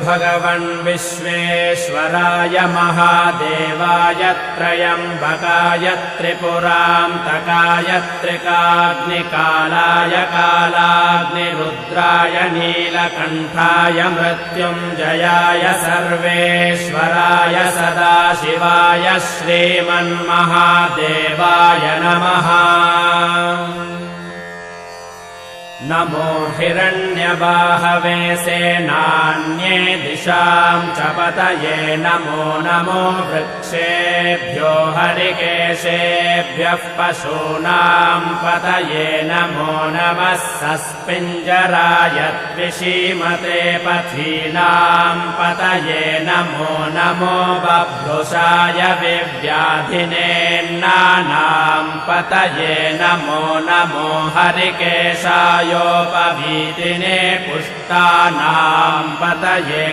भगवन् विश्वेश्वराय महादेवाय त्रयम्बकाय त्रिपुरान्तकाय त्रिकाग्निकालाय कालाग्निरुद्राय नीलकण्ठाय मृत्युञ्जयाय सर्वेश्वराय सदाशिवाय श्रीमन्महादेवाय नमः। नमो हिरण्यबाहवे सेनान्ये दिशां च पतये नमो नमो वृक्षेभ्यो हरिकेशेभ्यः पशूनां पतये नमो नमः सस्पिञ्जराय द्विषीमते पथीनां पतये नमो नमो बभ्रुषाय विव्याधिनेन्नानां पतये नमो नमो हरिकेशाय योपवीतिने पुष्टानां पतये